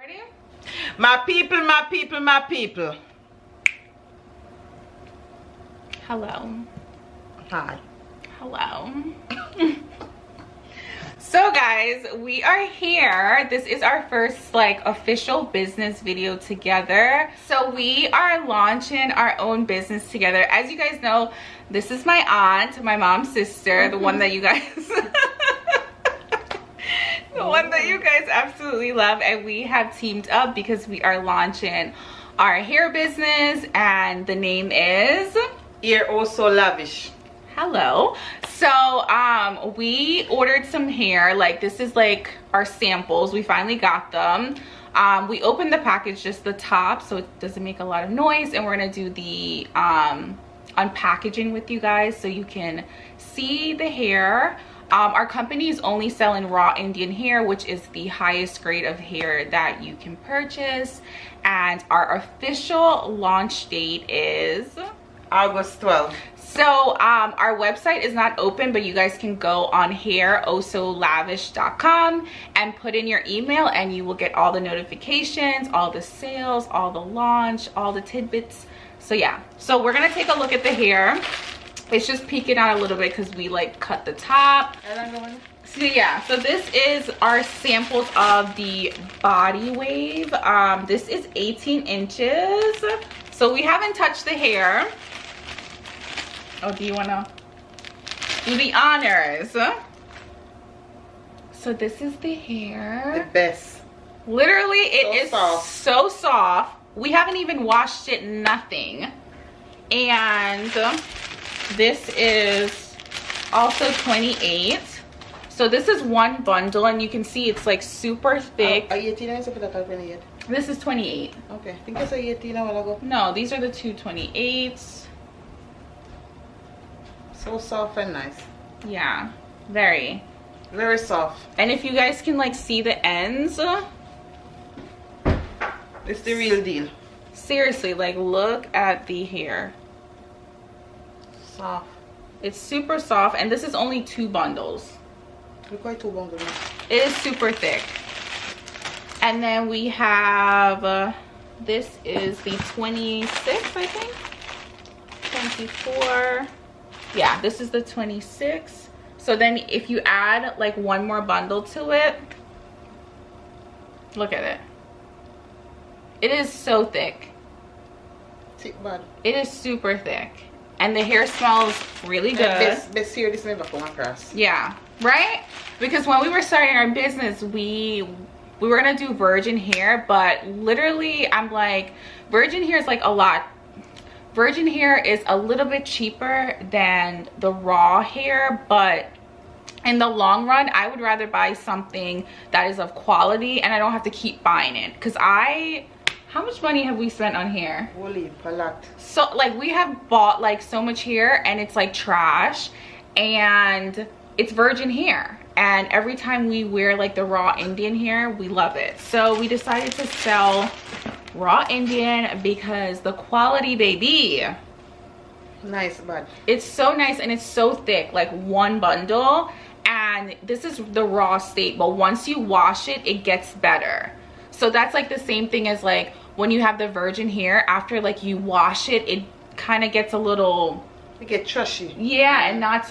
Ready? My people, my people, my people. Hello. Hi. Hello. So guys, we are here. This is our first like official business video together. So we are launching our own business together. As you guys know, this is my aunt, my mom's sister, the one that you guys the one that you guys absolutely love, and we have teamed up because we are launching our hair business, and the name is You're also lavish. Hello. So we ordered some hair. Like, this is like our samples. We finally got them. We opened the package, just the top, so it doesn't make a lot of noise, and we're gonna do the unpackaging with you guys so you can see the hair. Our company is only selling raw Indian hair, which is the highest grade of hair that you can purchase, and our official launch date is August 12th. So our website is not open, but you guys can go on hairohsolavish.com and put in your email, and you will get all the notifications, all the sales, all the launch, all the tidbits. So yeah, so we're gonna take a look at the hair. It's just peeking out a little bit because we like cut the top. So yeah, so this is our samples of the body wave. This is 18 inches. So we haven't touched the hair. Oh, do you want to do the honors? So this is the hair. The best. Literally, it is soft. so soft. We haven't even washed it, nothing. And this is also 28. So this is one bundle, and you can see it's like super thick. This is 28. Okay, I think I said 18 a while ago. No, these are the two 28s. So soft and nice. Yeah, very soft. And if you guys can like see the ends, It's the real deal. seriously, like look at the hair. Soft. It's super soft, and this is only 2 bundles. We're quite too long. It is super thick. And then we have this is the 26, I think. 24. Yeah, this is the 26. So then if you add like one more bundle to it, look at it. It is so thick. Thick bad. It is super thick, and the hair smells really good. Best hair this never come across. Yeah, right? Because when we were starting our business, we were gonna do virgin hair, but literally I'm like, virgin hair is like a lot. Virgin hair is a little bit cheaper than the raw hair, but in the long run, I would rather buy something that is of quality, and I don't have to keep buying it. Because how much money have we spent on hair? Holy, a lot. So like we have bought like so much hair, and it's like trash, and it's virgin hair. And every time we wear like the raw Indian hair, we love it. So we decided to sell raw Indian because the quality, baby. Nice, bud. It's so nice, and it's so thick, like one bundle. And this is the raw state, but once you wash it, it gets better. So that's like the same thing as like when you have the virgin hair, after like you wash it, it kind of gets a little, it get trashy. yeah, and not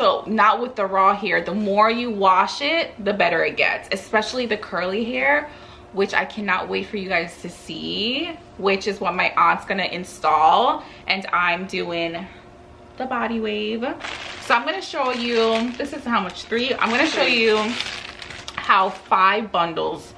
with the raw hair. The more you wash it, the better it gets, especially the curly hair, which I cannot wait for you guys to see, which is what my aunt's gonna install, and I'm doing the body wave. So I'm gonna show you, this is how much, 3? I'm gonna show you how 5 bundles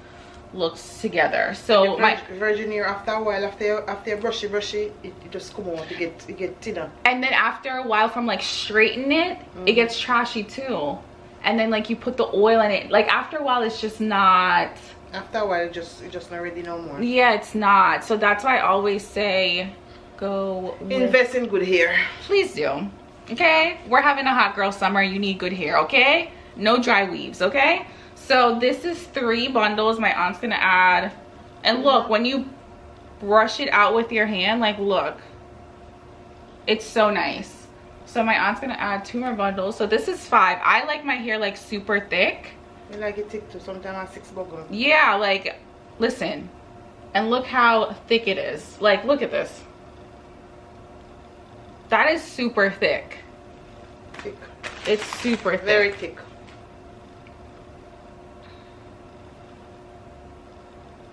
looks together. So my virgin hair, after a while, after you brush it just come out, it get thinner. And then after a while, from like straighten it, it gets trashy too. And then like you put the oil in it, like after a while it's just not, after a while it's just not ready no more. yeah, it's not. So that's why I always say go invest in good hair. Please do. Okay, we're having a hot girl summer. You need good hair. Okay, no dry weaves. Okay, so this is 3 bundles my aunt's gonna add. And look, when you brush it out with your hand, like look, it's so nice. So my aunt's gonna add 2 more bundles. So this is 5. I like my hair like super thick. You like it thick too, sometimes 6 bundles. Yeah, like listen, And look how thick it is. Like, look at this. That is super thick. Thick. It's super thick. Very thick.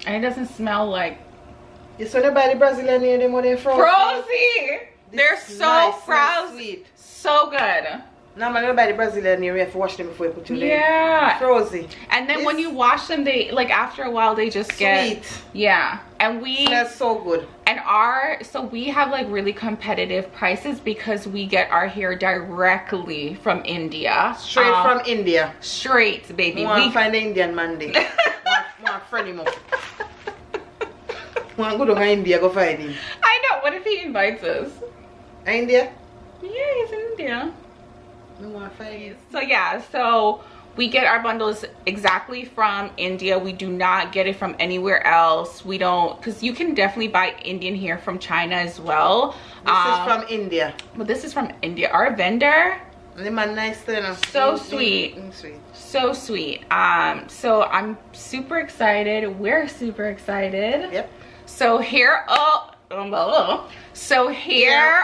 And it doesn't smell like... You saw nobody Brazilian here, them when they Frozy! They're so nice, frozen. sweet. So good. No, man, nobody Brazilian here, you have to wash them before you put your Yeah. Frozy. And then when you wash them, they, like, after a while, they just get... Sweet. Yeah. And we... Smells so good. And so we have, like, really competitive prices because we get our hair directly from India. Straight from India. Straight, baby. We want to find the Indian man there. want friend him up. Want to go to India, go find him. I know. What if he invites us? India? Yeah, he's in India. We want to find him. So yeah, so we get our bundles exactly from India. We do not get it from anywhere else. We don't, because you can definitely buy Indian hair from China as well. This is from India. But this is from India. Our vendor, the man nice, you know. So sweet. Sweet. So sweet. So I'm super excited. We're super excited. Yep. So here, Hair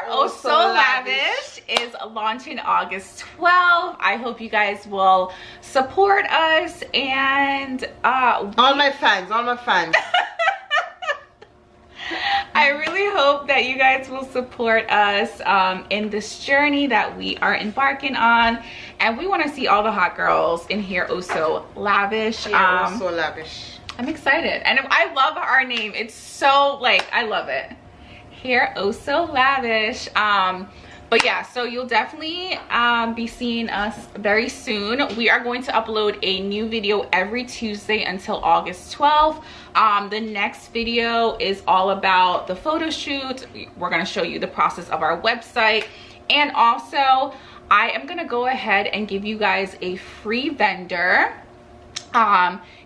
Oh So Lavish is launching August 12th. I hope you guys will support us and all my fans. I really hope that you guys will support us in this journey that we are embarking on, and we want to see all the hot girls in Hair Oh So Lavish. Hair Oh So Lavish. I'm excited, and I love our name. It's so, like, I love it. Hair Oh So Lavish. But yeah, so you'll definitely be seeing us very soon. We are going to upload a new video every Tuesday until August 12th. The next video is all about the photo shoot. We're going to show you the process of our website, and also I am going to go ahead and give you guys a free vendor.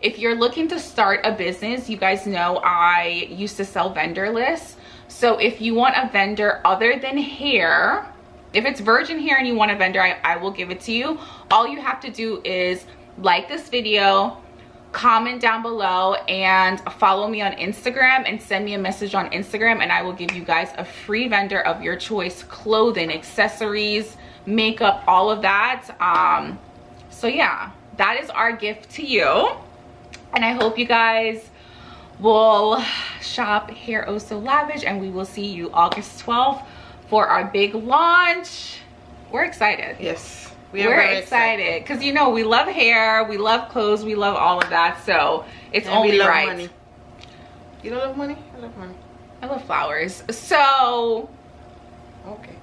If you're looking to start a business, you guys know I used to sell vendor lists. So if you want a vendor other than hair, if it's virgin hair and you want a vendor, I will give it to you. All you have to do is like this video, comment down below, and follow me on Instagram and send me a message on Instagram, and I will give you guys a free vendor of your choice: clothing, accessories, makeup, all of that. So yeah, that is our gift to you, and I hope you guys will shop Hair Oh So Lavish, and we will see you August 12th for our big launch. We're excited. Yes, we're excited because, you know, we love hair, we love clothes, we love all of that, so it's and only right. Money. You don't love money? I love money. I love flowers. So okay,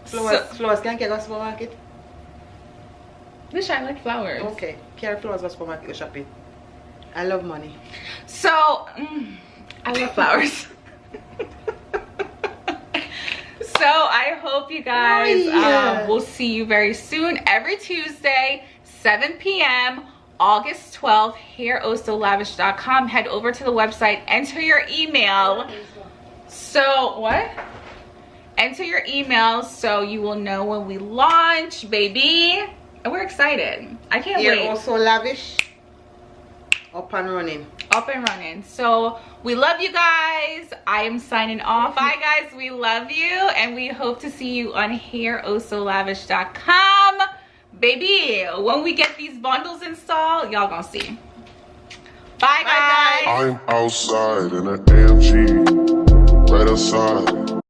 flowers can't get us supermarket. Wish I like flowers. Okay, carry flowers to supermarket, go shopping. I love money. So I love flowers. So I hope you guys will see you very soon. Every Tuesday, 7 p.m. August 12th, hairohsolavish.com. Head over to the website, enter your email. So what? Enter your email so you will know when we launch, baby. And we're excited. I can't wait. Hair Oh So Lavish. Up and running. Up and running. So we love you guys. I am signing off. Bye guys, we love you, and we hope to see you on hairohsolavish.com. Baby, when we get these bundles installed, y'all gonna see. Bye guys. I'm outside in an AMG, right outside.